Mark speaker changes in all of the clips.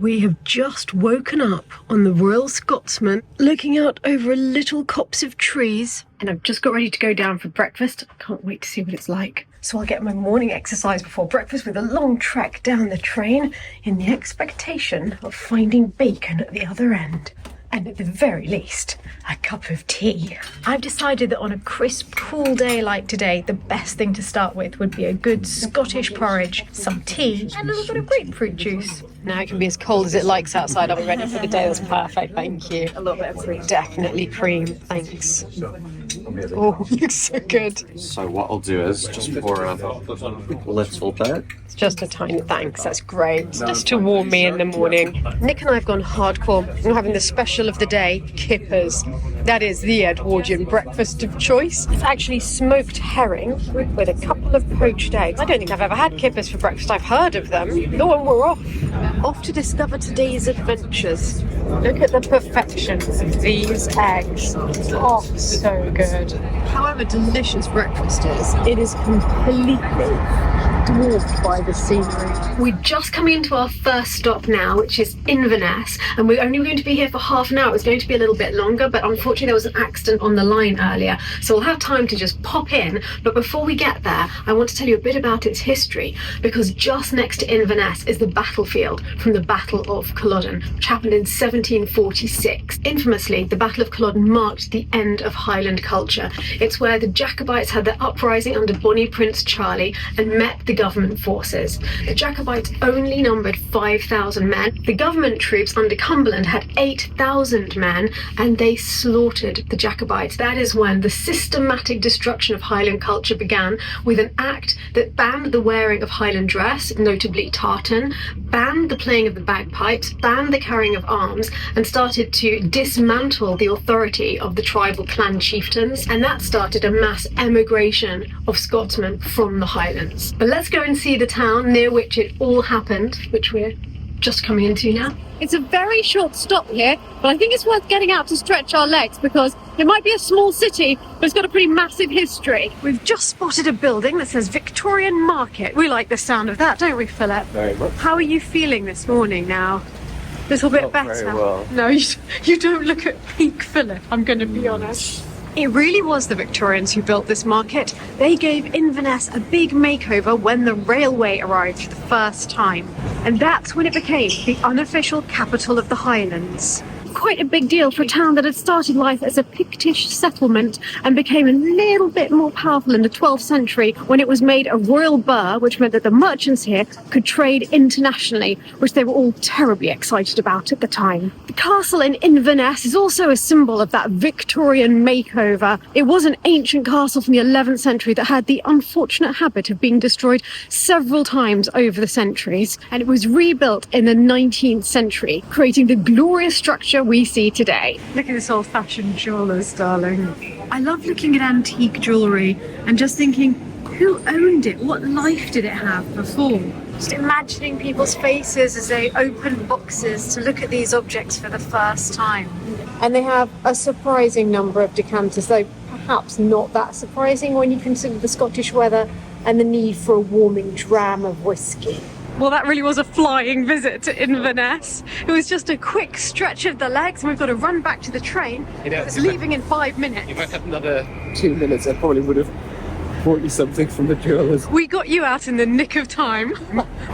Speaker 1: We have just woken up on the Royal Scotsman, looking out over a little copse of trees, and I've just got ready to go down for breakfast. I can't wait to see what it's like. So I'll get my morning exercise before breakfast with a long trek down the train in the expectation of finding bacon at the other end. And at the very least, a cup of tea. I've decided that on a crisp, cool day like today, the best thing to start with would be a good Scottish porridge, some tea, and a little bit of grapefruit juice. Now it can be as cold as it likes outside. I'll be ready for the day. That's perfect, thank you. A little bit of cream. Definitely cream, thanks. Oh, looks so good.
Speaker 2: So what I'll do is just pour a little bit.
Speaker 1: It's just a tiny thanks, that's great. Just to warm me in the morning. Nick and I have gone hardcore. We're having the special of the day, kippers. That is the Edwardian breakfast of choice. It's actually smoked herring with a couple of poached eggs. I don't think I've ever had kippers for breakfast. I've heard of them. Oh, and we're off to discover today's adventures. Look at the perfection of these eggs. Oh, so good. However delicious breakfast is, it is completely dwarfed by the scenery. We're just coming into our first stop now, which is Inverness, and we're only going to be here for half an hour. It was going to be a little bit longer, but unfortunately there was an accident on the line earlier, so we'll have time to just pop in. But before we get there, I want to tell you a bit about its history, because just next to Inverness is the battlefield from the Battle of Culloden, which happened in 1746. Infamously, the Battle of Culloden marked the end of Highland culture. It's where the Jacobites had their uprising under Bonnie Prince Charlie and met the government forces. The Jacobites only numbered 5,000 men. The government troops under Cumberland had 8,000 men, and they slaughtered the Jacobites. That is when the systematic destruction of Highland culture began, with an act that banned the wearing of Highland dress, notably tartan, banned the playing of the bagpipes, banned the carrying of arms, and started to dismantle the authority of the tribal clan chieftains, and that started a mass emigration of Scotsmen from the Highlands. But let's go and see the town near which it all happened, which we're just coming into now. It's a very short stop here, but I think it's worth getting out to stretch our legs, because it might be a small city, but it's got a pretty massive history. We've just spotted a building that says Victorian Market. We like the sound of that, don't we, Philip?
Speaker 2: Very much.
Speaker 1: How are you feeling this morning now? A little bit
Speaker 2: Not
Speaker 1: better?
Speaker 2: very well.
Speaker 1: No, you don't look at peak Philip, I'm going to be honest. It really was the Victorians who built this market. They gave Inverness a big makeover when the railway arrived for the first time. And that's when it became the unofficial capital of the Highlands. Quite a big deal for a town that had started life as a Pictish settlement and became a little bit more powerful in the 12th century when it was made a royal burgh, which meant that the merchants here could trade internationally, which they were all terribly excited about at the time. The castle in Inverness is also a symbol of that Victorian makeover. It was an ancient castle from the 11th century that had the unfortunate habit of being destroyed several times over the centuries, and it was rebuilt in the 19th century, creating the glorious structure we see today. Look at this old-fashioned jewellers, darling. I love looking at antique jewellery and just thinking, who owned it? What life did it have before? Just imagining people's faces as they open boxes to look at these objects for the first time. And they have a surprising number of decanters, though perhaps not that surprising when you consider the Scottish weather and the need for a warming dram of whiskey. Well, that really was a flying visit to Inverness. It was just a quick stretch of the legs, and we've got to run back to the train. It's leaving in 5 minutes.
Speaker 2: If I had another 2 minutes, I probably would have bought you something from the jewellers.
Speaker 1: We got you out in the nick of time.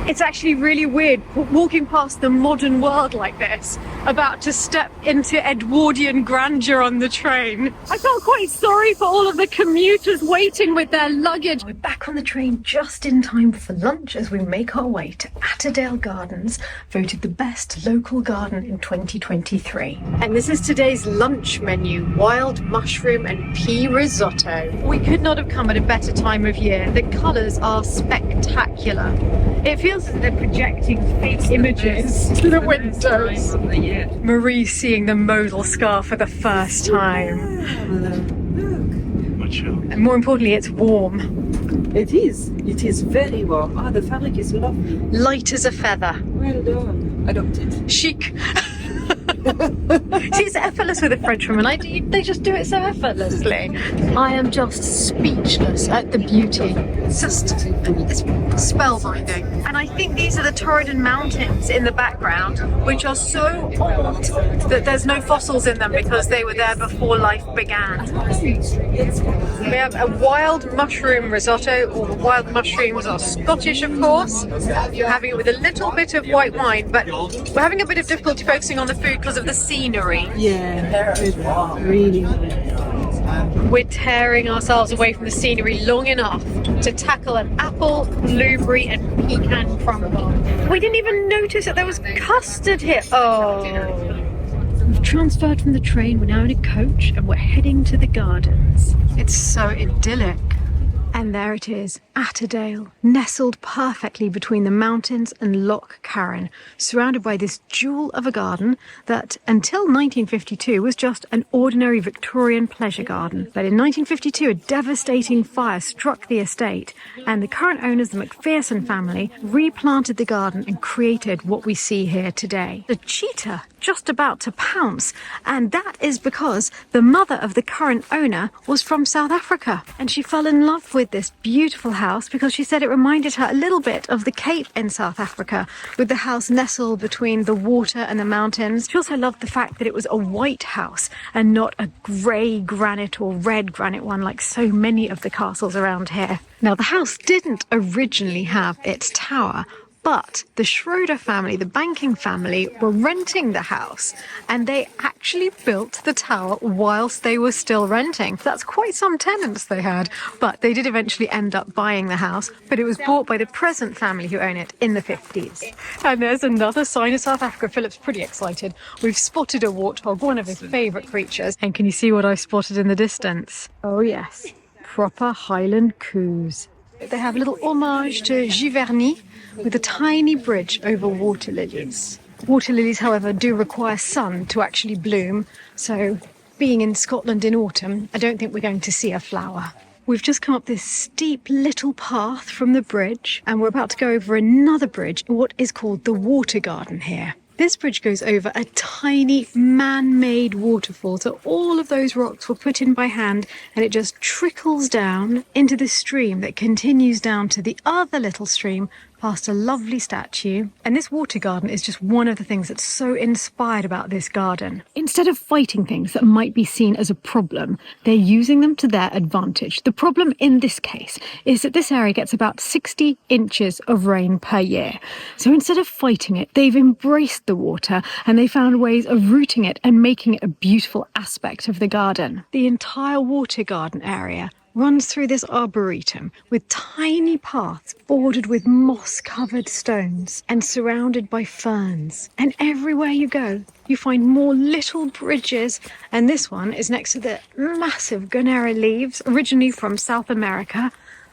Speaker 1: It's actually really weird walking past the modern world like this, about to step into Edwardian grandeur on the train. I felt quite sorry for all of the commuters waiting with their luggage. We're back on the train just in time for lunch as we make our way to Attadale Gardens, voted the best local garden in 2023. And this is today's lunch menu: wild mushroom and pea risotto. We could not have come at a better time of year. The colours are spectacular. It feels as if they're projecting fake images to the windows. Marie seeing the modal scar for the first time. And more importantly, it's warm.
Speaker 3: It is very warm. Ah, the fabric is lovely.
Speaker 1: Light as a feather.
Speaker 3: Well done. Adopted.
Speaker 1: Chic. See, it's effortless with a French woman. They just do it so effortlessly. I am just speechless at the beauty It's spellbinding. And I think these are the Torridon Mountains in the background, which are so old that there's no fossils in them because they were there before life began. We have a wild mushroom risotto. All the wild mushrooms are Scottish, of course. You're having it with a little bit of white wine, but we're having a bit of difficulty focusing on the food because of the scenery.
Speaker 3: Yeah, really.
Speaker 1: We're tearing ourselves away from the scenery long enough to tackle an apple, blueberry and pecan crumble. We didn't even notice that there was custard here. Oh. We've transferred from the train, we're now in a coach and we're heading to the gardens. It's so idyllic. And there it is, Attadale, nestled perfectly between the mountains and Loch Carron, surrounded by this jewel of a garden that, until 1952, was just an ordinary Victorian pleasure garden. But in 1952, a devastating fire struck the estate, and the current owners, the Macpherson family, replanted the garden and created what we see here today. The cheetah just about to pounce, and that is because the mother of the current owner was from South Africa, and she fell in love with this beautiful house because she said it reminded her a little bit of the Cape in South Africa, with the house nestled between the water and the mountains. She also loved the fact that it was a white house and not a grey granite or red granite one like so many of the castles around here. Now, the house didn't originally have its tower, but the Schroeder family, the banking family, were renting the house, and they actually built the tower whilst they were still renting. That's quite some tenants they had, but they did eventually end up buying the house, but it was bought by the present family who own it in the 50s. And there's another sign of South Africa. Philip's pretty excited. We've spotted a warthog, one of his favourite creatures. And can you see what I spotted in the distance? Oh yes, proper Highland coos. They have a little homage to Giverny with a tiny bridge over water lilies. Water lilies, however, do require sun to actually bloom, so being in Scotland in autumn, I don't think we're going to see a flower. We've just come up this steep little path from the bridge, and we're about to go over another bridge, what is called the Water Garden here. This bridge goes over a tiny man-made waterfall, so all of those rocks were put in by hand, and it just trickles down into the stream that continues down to the other little stream past a lovely statue. And this water garden is just one of the things that's so inspired about this garden. Instead of fighting things that might be seen as a problem, they're using them to their advantage. The problem in this case is that this area gets about 60 inches of rain per year. So instead of fighting it, they've embraced the water and they found ways of rooting it and making it a beautiful aspect of the garden. The entire water garden area runs through this arboretum with tiny paths bordered with moss-covered stones and surrounded by ferns. And everywhere you go, you find more little bridges, and this one is next to the massive Gunnera leaves, originally from South America,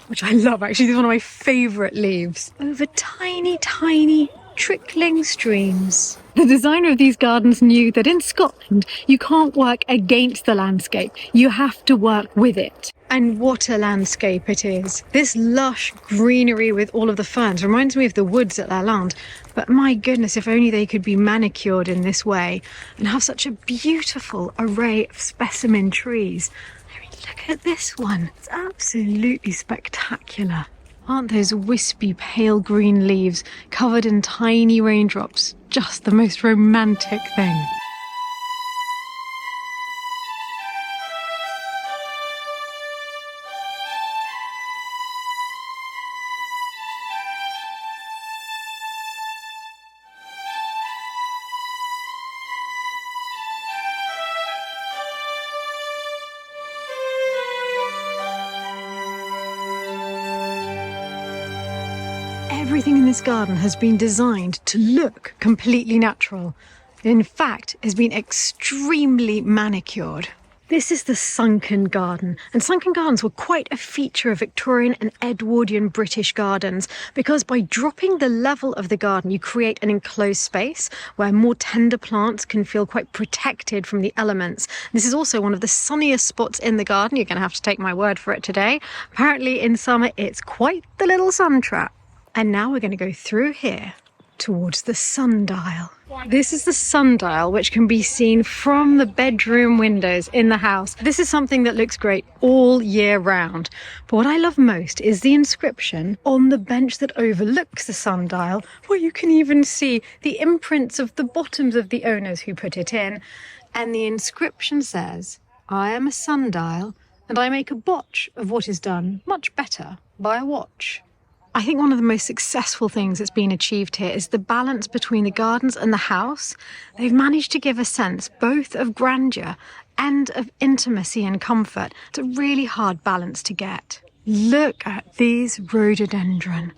Speaker 1: which I love actually. These are one of my favourite leaves. Over tiny, tiny trickling streams. The designer of these gardens knew that in Scotland, you can't work against the landscape. You have to work with it. And what a landscape it is. This lush greenery with all of the ferns reminds me of the woods at Lalande. But my goodness, if only they could be manicured in this way and have such a beautiful array of specimen trees. I mean, look at this one. It's absolutely spectacular. Aren't those wispy pale green leaves covered in tiny raindrops just the most romantic thing? Everything in this garden has been designed to look completely natural. In fact, has been extremely manicured. This is the sunken garden, and sunken gardens were quite a feature of Victorian and Edwardian British gardens because by dropping the level of the garden, you create an enclosed space where more tender plants can feel quite protected from the elements. This is also one of the sunniest spots in the garden. You're going to have to take my word for it today. Apparently in summer, it's quite the little sun trap. And now we're going to go through here towards the sundial. This is the sundial, which can be seen from the bedroom windows in the house. This is something that looks great all year round. But what I love most is the inscription on the bench that overlooks the sundial, where you can even see the imprints of the bottoms of the owners who put it in. And the inscription says, "I am a sundial, and I make a botch of what is done much better by a watch." I think one of the most successful things that's been achieved here is the balance between the gardens and the house. They've managed to give a sense both of grandeur and of intimacy and comfort. It's a really hard balance to get. Look at these rhododendron.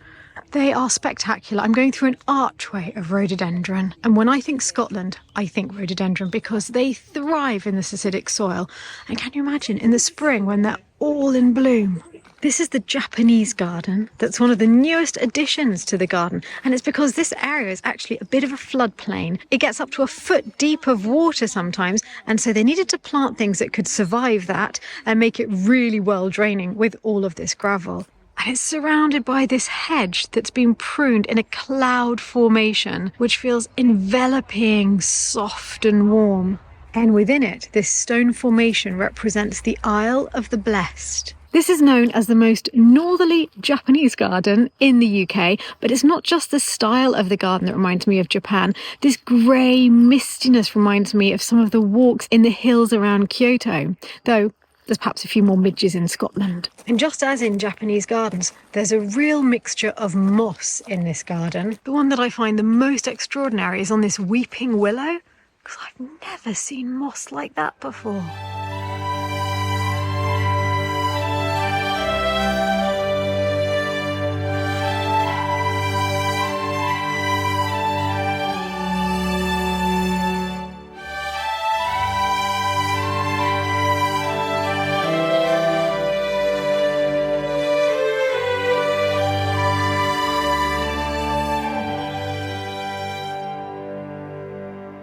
Speaker 1: They are spectacular. I'm going through an archway of rhododendron. And when I think Scotland, I think rhododendron because they thrive in this acidic soil. And can you imagine in the spring when they're all in bloom? This is the Japanese garden. That's one of the newest additions to the garden. And it's because this area is actually a bit of a floodplain. It gets up to a foot deep of water sometimes. And so they needed to plant things that could survive that and make it really well draining with all of this gravel. And it's surrounded by this hedge that's been pruned in a cloud formation, which feels enveloping, soft and warm. And within it, this stone formation represents the Isle of the Blessed. This is known as the most northerly Japanese garden in the UK, but it's not just the style of the garden that reminds me of Japan. This grey mistiness reminds me of some of the walks in the hills around Kyoto, though there's perhaps a few more midges in Scotland. And just as in Japanese gardens, there's a real mixture of moss in this garden. The one that I find the most extraordinary is on this weeping willow, because I've never seen moss like that before.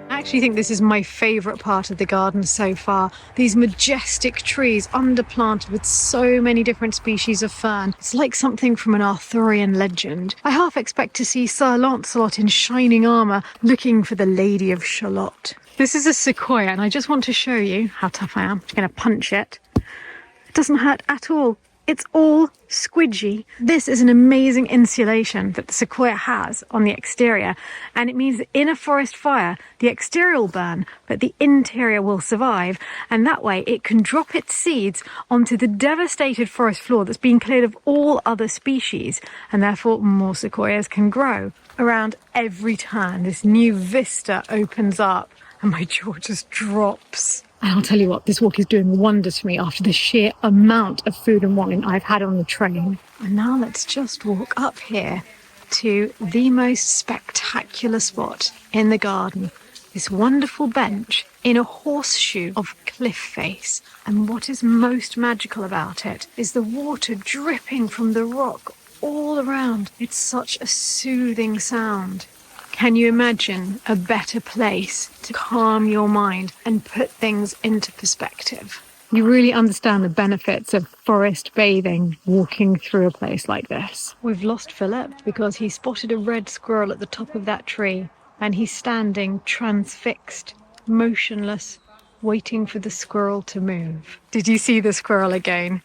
Speaker 1: I actually think this is my favourite part of the garden so far. These majestic trees underplanted with so many different species of fern. It's like something from an Arthurian legend. I half expect to see Sir Lancelot in shining armour looking for the Lady of Shalott. This is a sequoia and I just want to show you how tough I am. I'm going to punch it. It doesn't hurt at all. It's all squidgy. This is an amazing insulation that the sequoia has on the exterior, and it means that in a forest fire, the exterior will burn, but the interior will survive, and that way it can drop its seeds onto the devastated forest floor that's been cleared of all other species, and therefore more sequoias can grow. Around every turn, this new vista opens up, and my jaw just drops. And I'll tell you what, this walk is doing wonders for me after the sheer amount of food and wine I've had on the train. And now let's just walk up here to the most spectacular spot in the garden. This wonderful bench in a horseshoe of cliff face. And what is most magical about it is the water dripping from the rock all around. It's such a soothing sound. Can you imagine a better place to calm your mind and put things into perspective? You really understand the benefits of forest bathing, walking through a place like this. We've lost Philip because he spotted a red squirrel at the top of that tree and he's standing transfixed, motionless, waiting for the squirrel to move. Did you see the squirrel again?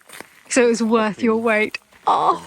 Speaker 1: So it was worth your wait. Oh!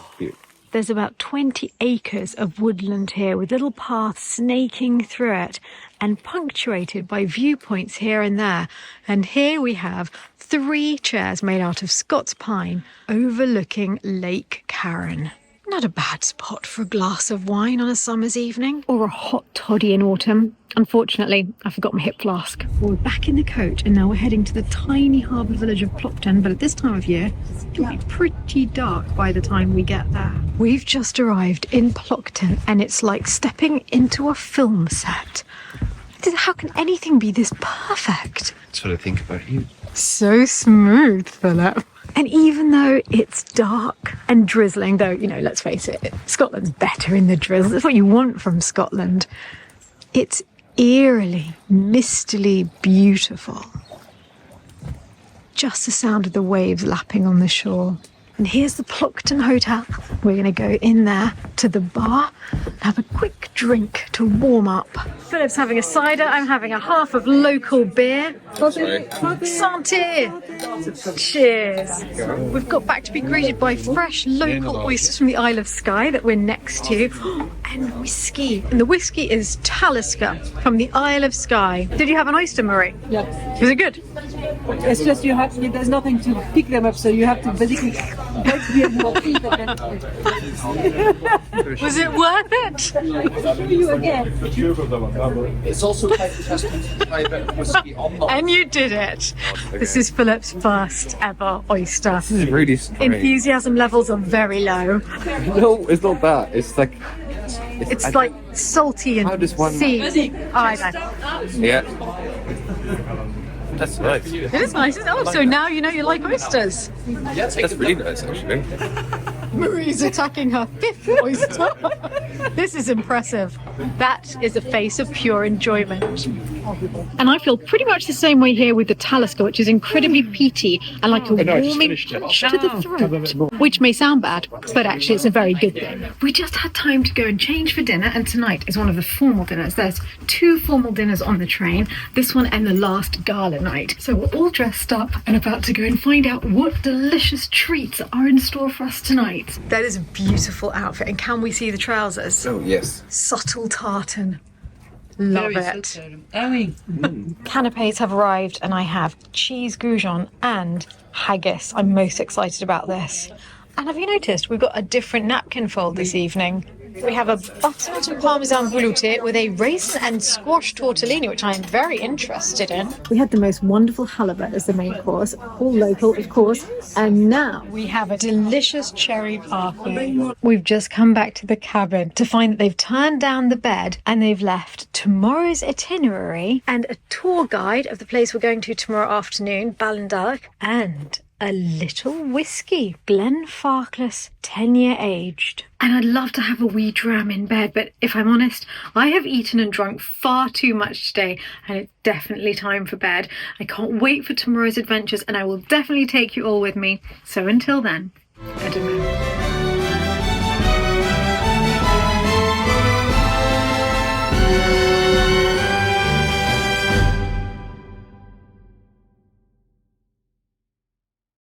Speaker 1: There's about 20 acres of woodland here with little paths snaking through it and punctuated by viewpoints here and there. And here we have 3 chairs made out of Scots pine overlooking Lake Carron. Not a bad spot for a glass of wine on a summer's evening or a hot toddy in autumn. Unfortunately, I forgot my hip flask. Well, we're back in the coach and now we're heading to the tiny harbour village of Plockton, but at this time of year, it'll be pretty dark by the time we get there. We've just arrived in Plockton and it's like stepping into a film set. How can anything be this perfect?
Speaker 2: That's what I think about you.
Speaker 1: So smooth, Philip. And even though it's dark and drizzling, though, you know, let's face it, Scotland's better in the drizzle. That's what you want from Scotland. It's eerily, mistily beautiful. Just the sound of the waves lapping on the shore. And here's the Plockton Hotel. We're going to go in there to the bar and have a quick drink to warm up. Philip's having a cider. I'm having a half of local beer. Santé! Cheers! We've got back to be greeted by fresh local oysters from the Isle of Skye that we're next to. And whiskey. And the whiskey is Talisker from the Isle of Skye. Did you have an oyster, Marie?
Speaker 3: Yeah.
Speaker 1: Was it good?
Speaker 3: It's just there's nothing to pick them up, so you have to basically be in your feet and then...
Speaker 1: Was it worth it?
Speaker 3: I'll show you again.
Speaker 2: It's also quite interesting to try a bit of whiskey on the...
Speaker 1: And you did it. This is Philip's first ever oyster.
Speaker 2: This is really strange.
Speaker 1: Enthusiasm levels are very low.
Speaker 2: No, it's not that. It's like...
Speaker 1: It's like salty and
Speaker 2: How does one-
Speaker 1: sea. Oh, I know.
Speaker 2: Yeah. That's nice.
Speaker 1: It is nice, isn't it? Oh, so now you know you like oysters.
Speaker 2: Yeah, that's really nice, actually.
Speaker 1: Marie's attacking her fifth oyster. This is impressive. That is a face of pure enjoyment. And I feel pretty much the same way here with the Talisker, which is incredibly peaty and like a warming touch to the throat, which may sound bad, but actually it's a very good thing. We just had time to go and change for dinner, and tonight is one of the formal dinners. There's 2 formal dinners on the train, this one and the last gala night. So we're all dressed up and about to go and find out what delicious treats are in store for us tonight. That is a beautiful outfit, and can we see the trousers?
Speaker 2: Oh, yes.
Speaker 1: Subtle tartan. Love it.
Speaker 3: Ellie.
Speaker 1: Canapes have arrived, and I have cheese goujon and haggis. I'm most excited about this. And have you noticed we've got a different napkin fold this evening? We have a butternut and parmesan velouté with a raisin and squash tortellini, which I am very interested in. We had the most wonderful halibut as the main course, all local, of course. And now we have a delicious cherry parfait. We've just come back to the cabin to find that they've turned down the bed and they've left tomorrow's itinerary and a tour guide of the place we're going to tomorrow afternoon, Ballindarloch, and a little whiskey, Glenfarclas, 10-year aged. And I'd love to have a wee dram in bed, but if I'm honest, I have eaten and drunk far too much today, and it's definitely time for bed. I can't wait for tomorrow's adventures, and I will definitely take you all with me. So until then, good night.